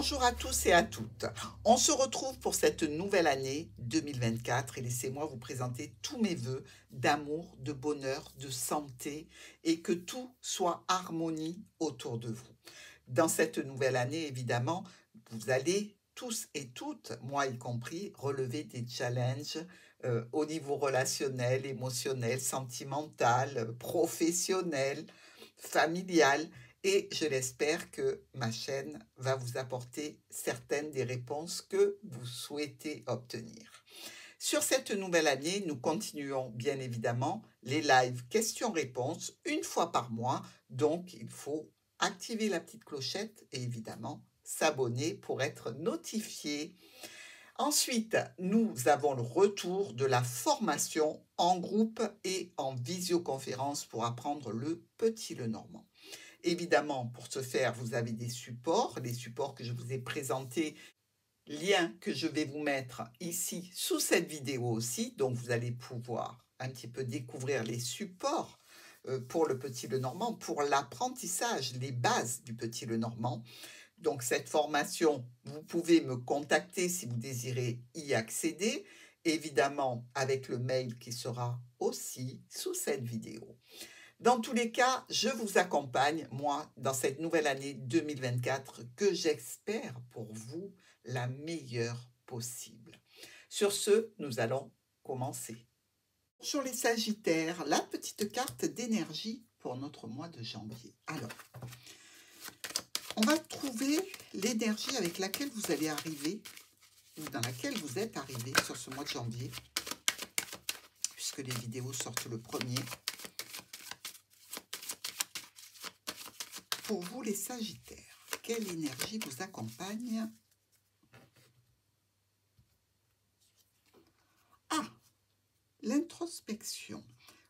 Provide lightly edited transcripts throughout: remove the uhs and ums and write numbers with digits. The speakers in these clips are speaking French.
Bonjour à tous et à toutes. On se retrouve pour cette nouvelle année 2024 et laissez-moi vous présenter tous mes vœux d'amour, de bonheur, de santé et que tout soit harmonie autour de vous. Dans cette nouvelle année, évidemment, vous allez tous et toutes, moi y compris, relever des challenges au niveau relationnel, émotionnel, sentimental, professionnel, familial. Et je l'espère que ma chaîne va vous apporter certaines des réponses que vous souhaitez obtenir. Sur cette nouvelle année, nous continuons bien évidemment les lives questions-réponses une fois par mois. Donc, il faut activer la petite clochette et évidemment s'abonner pour être notifié. Ensuite, nous avons le retour de la formation en groupe et en visioconférence pour apprendre le petit Lenormand. Évidemment, pour ce faire, vous avez des supports, les supports que je vous ai présentés, lien que je vais vous mettre ici sous cette vidéo aussi. Donc, vous allez pouvoir un petit peu découvrir les supports pour le petit Lenormand, pour l'apprentissage, les bases du petit Lenormand. Donc, cette formation, vous pouvez me contacter si vous désirez y accéder, évidemment avec le mail qui sera aussi sous cette vidéo. Dans tous les cas, je vous accompagne, moi, dans cette nouvelle année 2024 que j'espère pour vous la meilleure possible. Sur ce, nous allons commencer. Sur les Sagittaires, la petite carte d'énergie pour notre mois de janvier. Alors, on va trouver l'énergie avec laquelle vous allez arriver, ou dans laquelle vous êtes arrivé sur ce mois de janvier, puisque les vidéos sortent le 1er. Pour vous les Sagittaires, quelle énergie vous accompagne? Ah, l'introspection,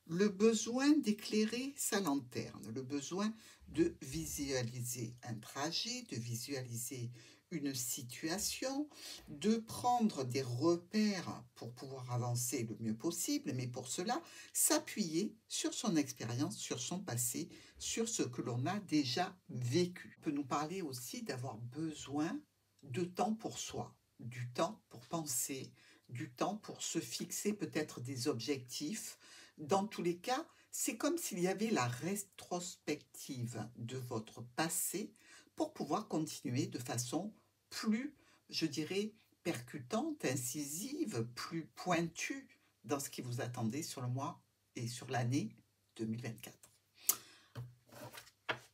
le besoin d'éclairer sa lanterne, le besoin de visualiser un trajet, de visualiser une situation, de prendre des repères pour pouvoir avancer le mieux possible, mais pour cela, s'appuyer sur son expérience, sur son passé, sur ce que l'on a déjà vécu. On peut nous parler aussi d'avoir besoin de temps pour soi, du temps pour penser, du temps pour se fixer peut-être des objectifs. Dans tous les cas, c'est comme s'il y avait la rétrospective de votre passé pour pouvoir continuer de façon plus, je dirais, percutante, incisive, plus pointue dans ce qui vous attendait sur le mois et sur l'année 2024.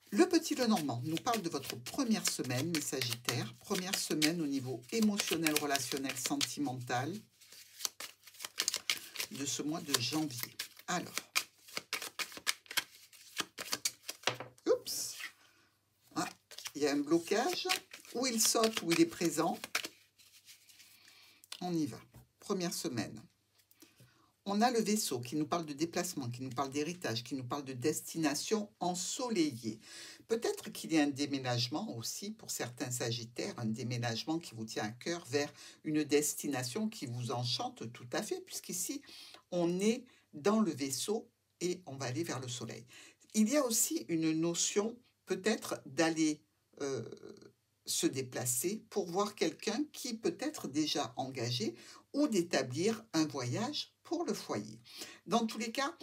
Le petit Lenormand nous parle de votre première semaine, mes Sagittaires, première semaine au niveau émotionnel, relationnel, sentimental de ce mois de janvier. Alors, oups, ah, il y a un blocage, où il saute, où il est présent. On y va. Première semaine. On a le vaisseau qui nous parle de déplacement, qui nous parle d'héritage, qui nous parle de destination ensoleillée. Peut-être qu'il y a un déménagement aussi pour certains Sagittaires, un déménagement qui vous tient à cœur vers une destination qui vous enchante tout à fait, puisqu'ici, on est dans le vaisseau et on va aller vers le soleil. Il y a aussi une notion peut-être d'aller se déplacer pour voir quelqu'un qui peut être déjà engagé ou d'établir un voyage pour le foyer. Dans tous les cas,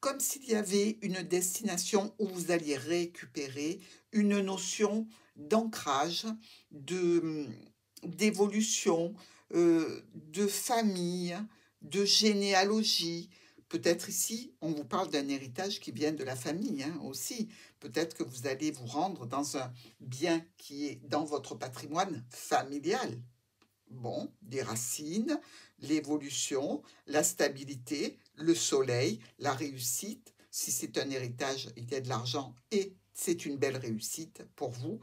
comme s'il y avait une destination où vous alliez récupérer une notion d'ancrage, d'évolution, de famille, de généalogie. Peut-être ici, on vous parle d'un héritage qui vient de la famille aussi. Peut-être que vous allez vous rendre dans un bien qui est dans votre patrimoine familial. Bon, des racines, l'évolution, la stabilité, le soleil, la réussite. Si c'est un héritage, il y a de l'argent et c'est une belle réussite pour vous.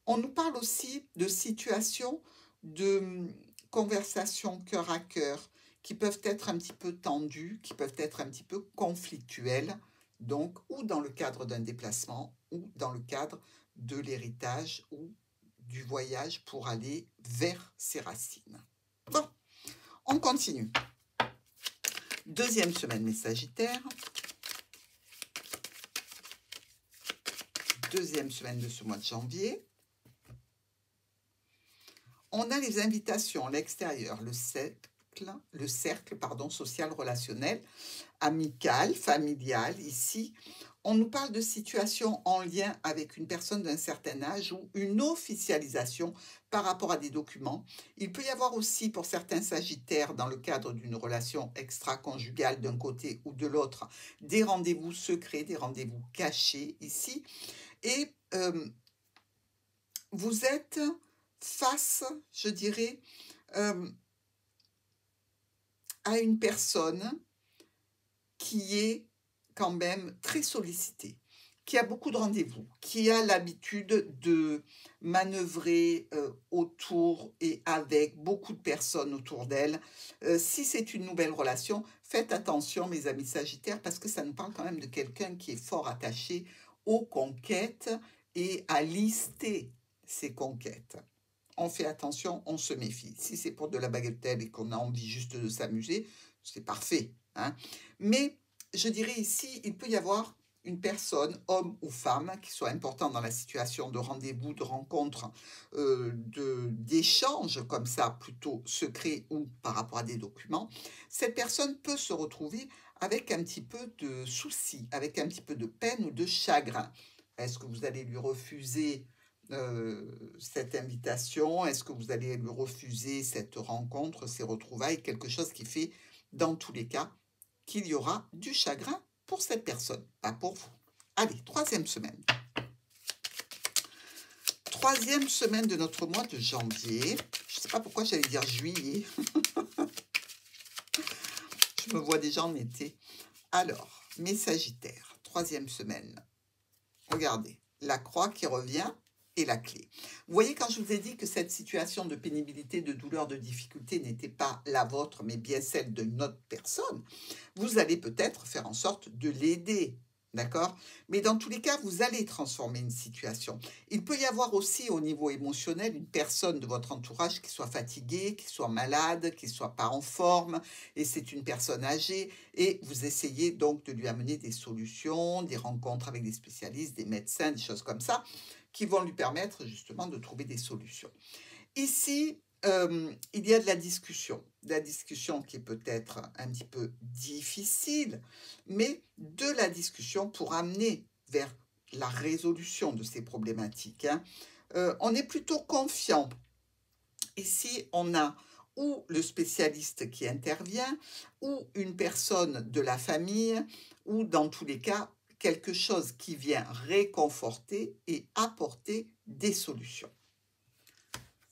On nous parle aussi de situations de conversations cœur à cœur qui peuvent être un petit peu tendues, qui peuvent être un petit peu conflictuelles, donc ou dans le cadre d'un déplacement ou dans le cadre de l'héritage ou du voyage pour aller vers ses racines. Bon, on continue. Deuxième semaine, mes Sagittaires. Deuxième semaine de ce mois de janvier. On a les invitations à l'extérieur, le cercle pardon, social relationnel, amical, familial. Ici, on nous parle de situations en lien avec une personne d'un certain âge ou une officialisation par rapport à des documents. Il peut y avoir aussi pour certains sagittaires, dans le cadre d'une relation extra-conjugale d'un côté ou de l'autre, des rendez-vous secrets, des rendez-vous cachés ici. Et vous êtes face, je dirais, à une personne qui est quand même très sollicitée, qui a beaucoup de rendez-vous, qui a l'habitude de manœuvrer autour et avec beaucoup de personnes autour d'elle. Si c'est une nouvelle relation, faites attention, mes amis sagittaires, parce que ça nous parle quand même de quelqu'un qui est fort attaché aux conquêtes et à lister ses conquêtes. On fait attention, on se méfie. Si c'est pour de la bagatelle et qu'on a envie juste de s'amuser, c'est parfait, hein. Mais je dirais ici, il peut y avoir une personne, homme ou femme, qui soit importante dans la situation de rendez-vous, de rencontre, d'échange comme ça, plutôt secret ou par rapport à des documents. Cette personne peut se retrouver avec un petit peu de soucis, avec un petit peu de peine ou de chagrin. Est-ce que vous allez lui refuser cette invitation? Est-ce que vous allez lui refuser cette rencontre, ces retrouvailles? Quelque chose qui fait, dans tous les cas, qu'il y aura du chagrin pour cette personne, pas pour vous. Allez, troisième semaine. Troisième semaine de notre mois de janvier. Je ne sais pas pourquoi j'allais dire juillet. Je me vois déjà en été. Alors, mes sagittaires, troisième semaine. Regardez, la croix qui revient et la clé. Vous voyez, quand je vous ai dit que cette situation de pénibilité, de douleur, de difficulté n'était pas la vôtre, mais bien celle d'une autre personne, vous allez peut-être faire en sorte de l'aider, d'accord? Mais dans tous les cas, vous allez transformer une situation. Il peut y avoir aussi au niveau émotionnel une personne de votre entourage qui soit fatiguée, qui soit malade, qui ne soit pas en forme, et c'est une personne âgée, et vous essayez donc de lui amener des solutions, des rencontres avec des spécialistes, des médecins, des choses comme ça, qui vont lui permettre justement de trouver des solutions. Ici, il y a de la discussion qui est peut-être un petit peu difficile, mais de la discussion pour amener vers la résolution de ces problématiques, hein. On est plutôt confiant. Ici, on a ou le spécialiste qui intervient, ou une personne de la famille, ou dans tous les cas, quelque chose qui vient réconforter et apporter des solutions.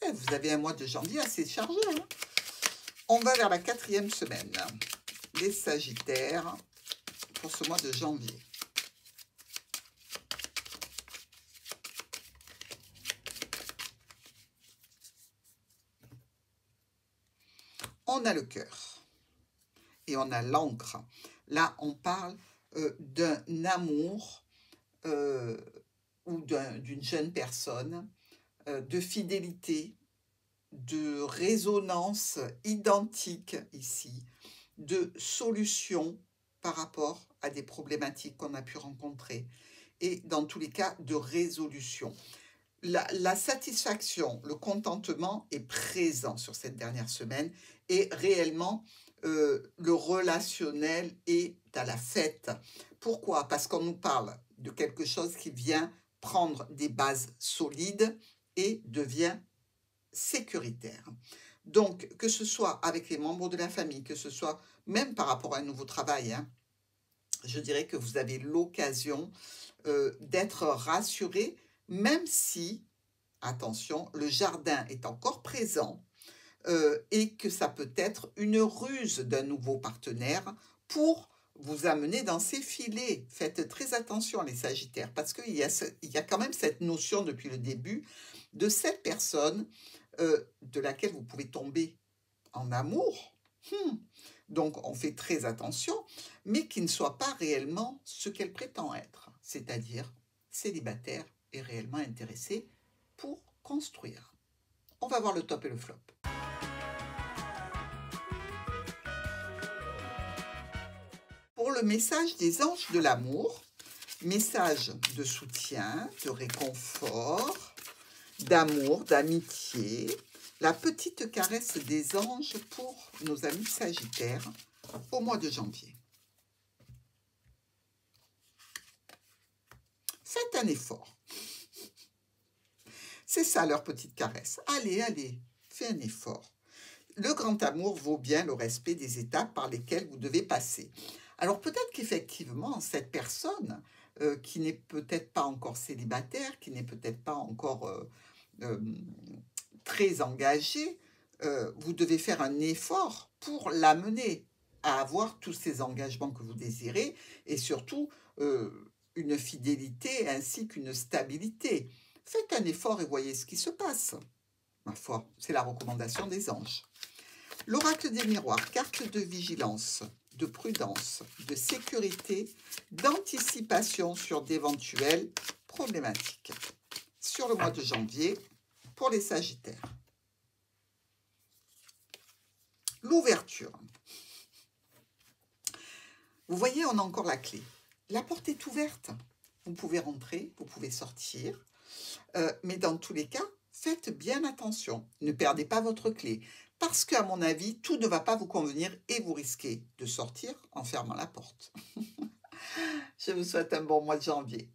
Et vous avez un mois de janvier assez chargé, hein. On va vers la quatrième semaine. Les Sagittaires pour ce mois de janvier. On a le cœur et on a l'encre. Là, on parle d'un amour ou d'une jeune personne, de fidélité, de résonance identique ici, de solutions par rapport à des problématiques qu'on a pu rencontrer et dans tous les cas de résolution. La satisfaction, le contentement est présent sur cette dernière semaine et réellement le relationnel est à la fête. Pourquoi? Parce qu'on nous parle de quelque chose qui vient prendre des bases solides et devient sécuritaire. Donc, que ce soit avec les membres de la famille, que ce soit même par rapport à un nouveau travail, hein, je dirais que vous avez l'occasion d'être rassuré, même si, attention, le jardin est encore présent et que ça peut être une ruse d'un nouveau partenaire pour vous amener dans ses filets. Faites très attention les Sagittaires, parce qu'il y a quand même cette notion depuis le début de cette personne de laquelle vous pouvez tomber en amour. Donc, on fait très attention, mais qui ne soit pas réellement ce qu'elle prétend être, c'est-à-dire célibataire et réellement intéressé pour construire. On va voir le top et le flop. Pour le message des anges de l'amour, message de soutien, de réconfort, d'amour, d'amitié, La petite caresse des anges pour nos amis Sagittaires au mois de janvier. Faites un effort. C'est ça leur petite caresse. Allez, allez, fais un effort. Le grand amour vaut bien le respect des étapes par lesquelles vous devez passer. Alors peut-être qu'effectivement, cette personne qui n'est peut-être pas encore célibataire, qui n'est peut-être pas encore très engagée, vous devez faire un effort pour l'amener à avoir tous ces engagements que vous désirez et surtout une fidélité ainsi qu'une stabilité. Faites un effort et voyez ce qui se passe. Ma foi, c'est la recommandation des anges. L'oracle des miroirs, carte de vigilance, de prudence, de sécurité, d'anticipation sur d'éventuelles problématiques. Sur le mois de janvier, pour les Sagittaires. L'ouverture. Vous voyez, on a encore la clé. La porte est ouverte. Vous pouvez rentrer, vous pouvez sortir. Mais dans tous les cas, faites bien attention. Ne perdez pas votre clé. Parce qu'à mon avis, tout ne va pas vous convenir et vous risquez de sortir en fermant la porte. Je vous souhaite un bon mois de janvier.